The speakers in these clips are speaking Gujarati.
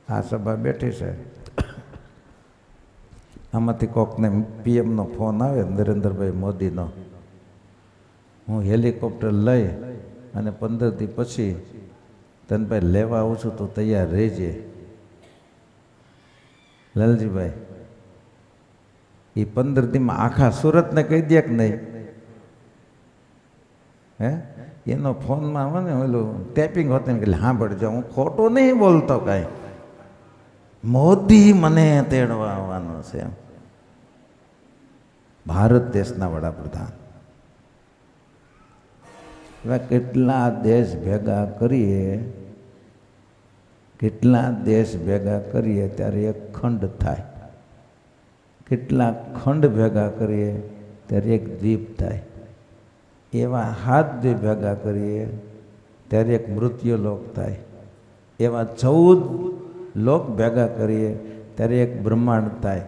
આ સભા બેઠી છે, આમાંથી કોકને પીએમનો ફોન આવે નરેન્દ્રભાઈ મોદીનો, હું હેલિકોપ્ટર લઈ અને 15 દી પછી તને ભાઈ લેવા આવું છું, તું તૈયાર રહેજે. લાલજીભાઈ એ 15 દીમાં આખા સુરતને કહી દે કે નહીં? હે એનો ફોનમાં આવે ને ઓલું ટેપિંગ હોતું એટલે સાંભળજો, હું ખોટું નહીં બોલતો કાંઈ, મોદી મને તેડવા આવવાનો છે એમ. ભારત દેશના વડાપ્રધાન એવા કેટલા દેશ ભેગા કરીએ, કેટલા દેશ ભેગા કરીએ ત્યારે એક ખંડ થાય, કેટલા ખંડ ભેગા કરીએ ત્યારે એક દ્વીપ થાય. એવા 7 દ્વીપ ભેગા કરીએ ત્યારે એક મૃત્યુલોક થાય. એવા 14 લોક ભેગા કરીએ ત્યારે એક બ્રહ્માંડ થાય.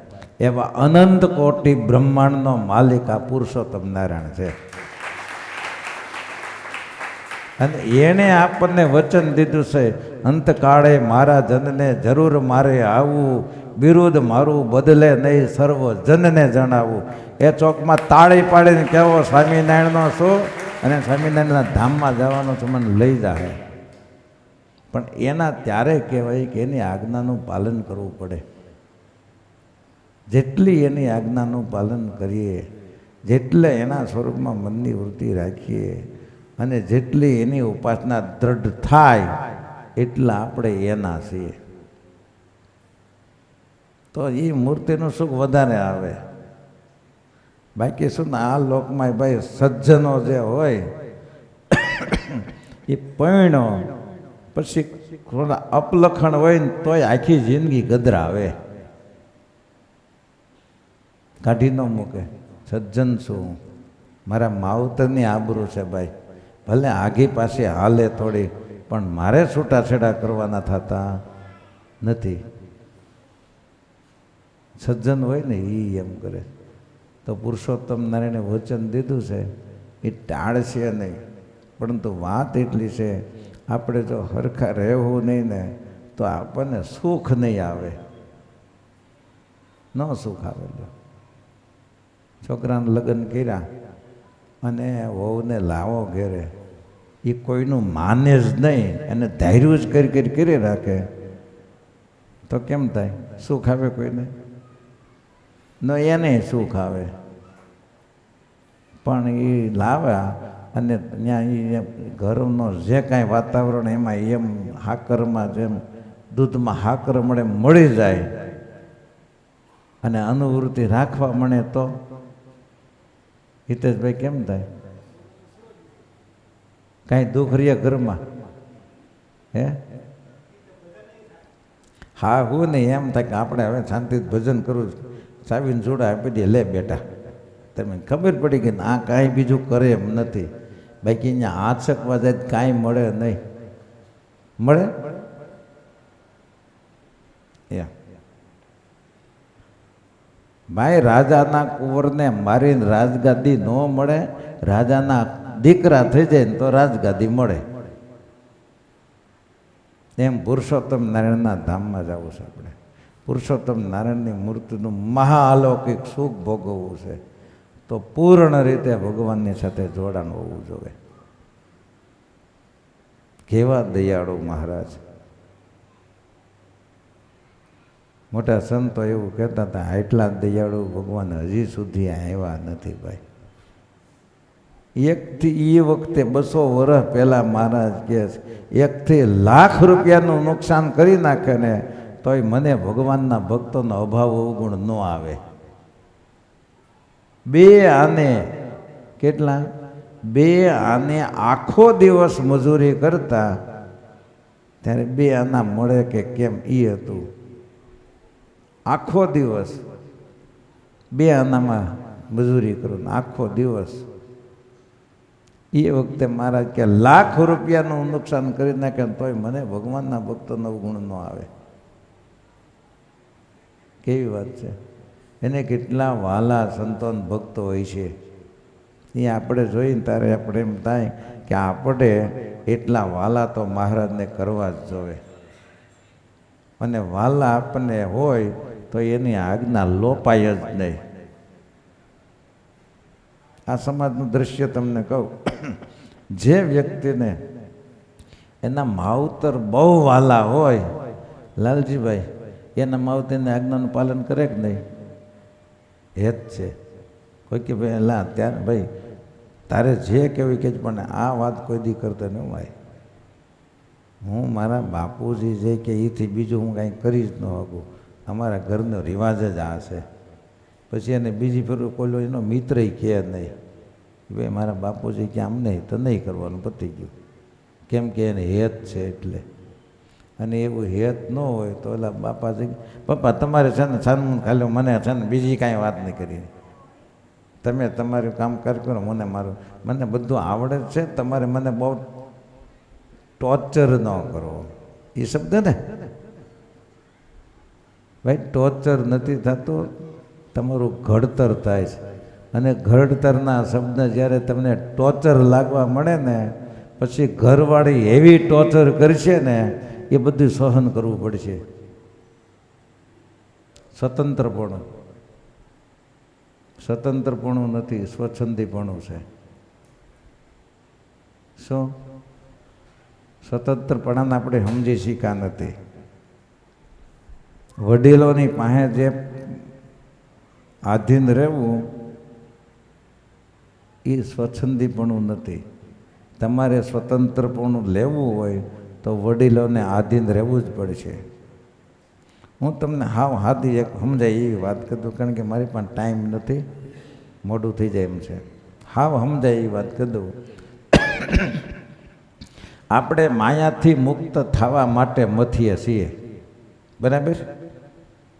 એવા અનંત કોટી બ્રહ્માંડનો માલિક આ પુરુષોત્તમ નારાયણ છે. અને એણે આપણને વચન દીધું છે, અંતકાળે મારા જનને જરૂર મારે આવવું, બિરુદ મારું બદલે નહીં સર્વ જનને જણાવવું. એ ચોકમાં તાળી પાડીને કહેવો સ્વામિનારાયણનો છું અને સ્વામિનારાયણના ધામમાં જવાનો છું, મને લઈ જાય. પણ એના ત્યારે કહેવાય કે એની આજ્ઞાનું પાલન કરવું પડે. જેટલી એની આજ્ઞાનું પાલન કરીએ, જેટલે એના સ્વરૂપમાં મનની વૃત્તિ રાખીએ અને જેટલી એની ઉપાસના દ્રઢ થાય એટલા આપણે એના છીએ. તો એ મૂર્તિનું સુખ વધારે આવે. બાકી શું ને આ લોકમાં ભાઈ સજ્જનો જે હોય એ પૈણો પછી થોડા અપલખણ હોય ને તોય આખી જિંદગી ગધરાવે, કાઢી ન મૂકે. સજ્જન છું, મારા માવતરની આબરૂ છે ભાઈ, ભલે આઘી પાસે હાલે થોડી, પણ મારે છૂટાછેડા કરવાના થતા નથી. સજ્જન હોય ને એ એમ કરે. તો પુરુષોત્તમ નારાયણે વચન દીધું છે એ ટાળશે નહીં. પરંતુ વાત એટલી છે, આપણે જો હરખા રહેવું નહીં ને તો આપણને સુખ નહીં આવે, ન સુખ આવે. છોકરાને લગ્ન કર્યા અને વહુને લાવો ઘેરે, એ કોઈનું માને જ નહીં, એને ધાર્યું જ કરી રાખે તો કેમ થાય? સુખ આવે કોઈને? ન એને સુખ આવે. પણ એ લાવ્યા અને ત્યાં એ ઘરનો જે કાંઈ વાતાવરણ એમાં એમ હાકરમાં જેમ દૂધમાં હાકર મળે મળી જાય અને અનુવૃત્તિ રાખવા મળે તો હિતેશભાઈ કેમ થાય? કાંઈ દુઃખ રહે ઘરમાં? હે હા, હું નહીં એમ થાય કે આપણે હવે શાંતિથી ભજન કરવું, ચાવીને જોડા આપી દે, લે બેટા. તમે ખબર પડી કે આ કાંઈ બીજું કરે એમ નથી. બાકી અહીંયા આચકવા જાય કાંઈ મળે નહીં. મળે એમ ભાઈ, રાજાના કુંવરને મારીને રાજગાદી ન મળે, રાજાના દીકરા થઈ જાય ને તો રાજગાદી મળે. એમ પુરુષોત્તમ નારાયણના ધામમાં જવું છે આપણે. પુરુષોત્તમ નારાયણની મૂર્તિનું મહાઅલૌકિક સુખ ભોગવવું છે તો પૂર્ણ રીતે ભગવાનની સાથે જોડાણ હોવું જોઈએ. કેવા દયાળુ મહારાજ! મોટા સંતો એવું કહેતા હતા, આટલા દયાળુ ભગવાન હજી સુધી આવ્યા નથી ભાઈ. એકથી એ વખતે 200 વર્ષ પહેલાં મહારાજ કહે છે, 1થી લાખ રૂપિયાનું નુકસાન કરી નાખે ને તોય મને ભગવાનના ભક્તોનો અભાવ અવગુણ ન આવે. 2 આને કેટલા? 2 આને આખો દિવસ મજૂરી કરતા ત્યારે 2 આના મળે કે કેમ એ હતું. આખો દિવસ 2 આનામાં મજૂરી કરું ને આખો દિવસ. એ વખતે મહારાજ કે લાખ રૂપિયાનું નુકસાન કરી નાખે તોય મને ભગવાનના ભક્તોનો ગુણ ન આવે. કેવી વાત છે! એને કેટલા વાલા સંતોન ભક્તો હોય છે એ આપણે જોઈને ત્યારે આપણે એમ થાય કે આપણે એટલા વાલા તો મહારાજને કરવા જ જોવે. અને વાલા આપણને હોય તો એની આજ્ઞા લોપાય જ નહીં. આ સમાજનું દ્રશ્ય તમને કહું, જે વ્યક્તિને એના માવતર બહુ વાલા હોય, લાલજીભાઈ એના માવતરની આજ્ઞાનું પાલન કરે કે નહીં? હેત છે. કોઈ કે ભાઈ લા ત્યારે ભાઈ તારે જે કહેવું કે પણ આ વાત કોઈ દી કરતો નહીં ભાઈ. હું મારા બાપુજી જે કે એથી બીજું હું કાંઈ કરી જ ન શકું. અમારા ઘરનો રિવાજ જ આ છે. પછી એને બીજી ફેરું કોઈ એનો મિત્ર કહે નહીં ભાઈ મારા બાપુજી કે આમ નહીં તો નહીં કરવાનું, પતી ગયું. કેમ કે એને હેત છે એટલે. અને એવું હેત ન હોય તો ઓલા બાપાજી પપ્પા તમારે છે ને છાનમુન ખાલી મને છે ને બીજી કાંઈ વાત નહીં કરી, તમે તમારું કામ કરો, મને બધું આવડે છે, તમારે મને બહુ ટોર્ચર ન કરો. એ શબ્દ ને ભાઈ ટોર્ચર નથી થતું, તમારું ઘડતર થાય છે. અને ઘડતરના શબ્દ જ્યારે તમને ટોર્ચર લાગવા મળે ને પછી ઘરવાળી એવી ટોર્ચર કરશે ને એ બધું સહન કરવું પડશે. સ્વતંત્રપણું નથી, સ્વચ્છંદીપણું છે. શું સ્વતંત્રપણાને આપણે સમજી શીખા નથી. વડીલોની પાસે જે આધીન રહેવું એ સ્વચ્છંદીપણું નથી. તમારે સ્વતંત્રપણું લેવું હોય તો વડીલોને આધીન રહેવું જ પડશે. હું તમને હાથી એક સમજાય એવી વાત કરું, કારણ કે મારી પાસે ટાઈમ નથી, મોડું થઈ જાય એમ છે. સમજાય એવી વાત કરું. આપણે માયાથી મુક્ત થવા માટે મથીએ છીએ, બરાબર?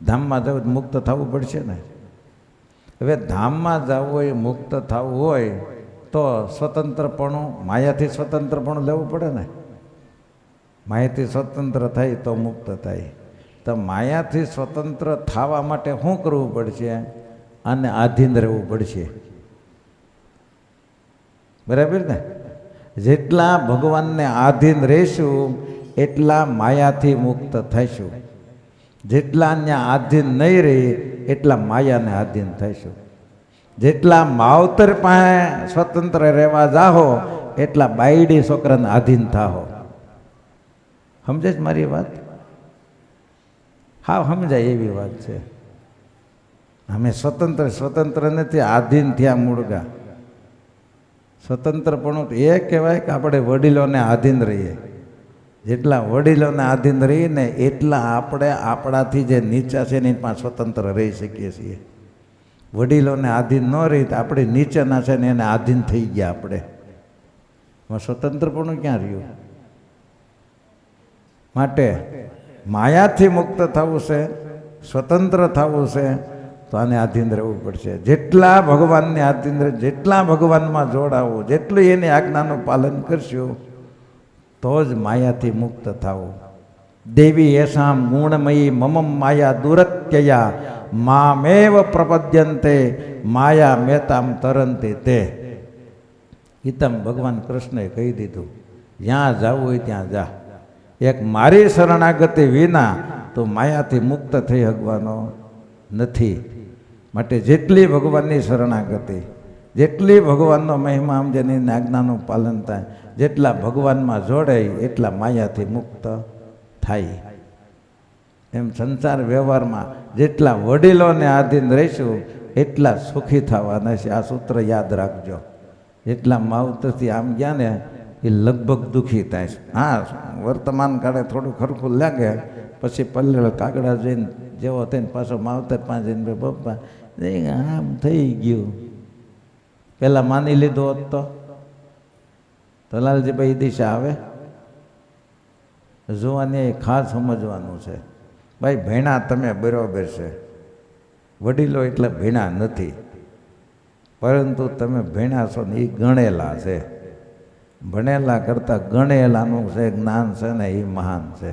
ધામમાં જવું મુક્ત થવું પડશે ને. હવે ધામમાં જવું હોય, મુક્ત થવું હોય તો સ્વતંત્રપણું, માયાથી સ્વતંત્રપણું લેવું પડે ને. માયાથી સ્વતંત્ર થાય તો મુક્ત થાય. તો માયાથી સ્વતંત્ર થવા માટે શું કરવું પડશે? આને આધીન રહેવું પડશે, બરાબર ને? જેટલા ભગવાનને આધીન રહીશું એટલા માયાથી મુક્ત થઈશું. જેટલા ત્યાં આધીન નહીં રહી એટલા માયાને આધીન થઈશું. જેટલા માવતર પાસે સ્વતંત્ર રહેવા જાહો એટલા બાયડી છોકરાને આધીન થાહો. સમજે જ મારી વાત? સમજાય એવી વાત છે. અમે સ્વતંત્ર નથી, આધીન થયા મૂળગા. સ્વતંત્રપણું એ કહેવાય કે આપણે વડીલોને આધીન રહીએ. જેટલા વડીલોને આધીન રહીએ ને એટલા આપણે આપણાથી જે નીચા છે ને એમાં સ્વતંત્ર રહી શકીએ છીએ. વડીલોને આધીન ન રહી તો આપણે નીચેના છે ને એને આધીન થઈ ગયા. આપણે સ્વતંત્રપણું ક્યાં રહ્યું? માટે માયાથી મુક્ત થવું છે, સ્વતંત્ર થવું છે તો આને આધીન રહેવું પડશે. જેટલા ભગવાનને આધીન રહે, જેટલા ભગવાનમાં જોડાવું, જેટલું એની આજ્ઞાનું પાલન કરશું તો જ માયાથી મુક્ત થવું. દેવી એસામ ગુણમયી મમમ માયા દુરત્યયા મામેવ પ્રપદ્યંતે માયા મેતામ તરંતે તે. ગીતામ ભગવાન કૃષ્ણએ કહી દીધું, જ્યાં જવું હોય ત્યાં જા. એક મારી શરણાગતિ વિના તો માયાથી મુક્ત થઈ શકવાનો નથી. માટે જેટલી ભગવાનની શરણાગતિ, જેટલી ભગવાનનો મહિમા સમજે એની આજ્ઞાનું પાલન થાય, જેટલા ભગવાનમાં જોડાય એટલા માયાથી મુક્ત થાય. એમ સંસાર વ્યવહારમાં જેટલા વડીલોને આધીન રહીશું એટલા સુખી થવાના છે. આ સૂત્ર યાદ રાખજો. જેટલા માવતરથી આમ ગયા ને એ લગભગ દુઃખી થાય છે. વર્તમાન કાળે થોડું ખરખું લાગે, પછી પલ્લેળ કાગડા જોઈને જેવો થઈને પાછો માવતર પાસે જઈને પપ્પા આમ થઈ ગયું. પહેલાં માની લીધો હોત તો લાલજીભાઈ દિશા આવે. જોવાની ખાસ સમજવાનું છે. ભાઈ ભેણા તમે બરાબર છે, વડીલો એટલે ભેણા નથી, પરંતુ તમે ભેણા છો ને એ ગણેલા છે. ભણેલા કરતાં ગણેલાનું છે જ્ઞાન છે ને એ મહાન છે.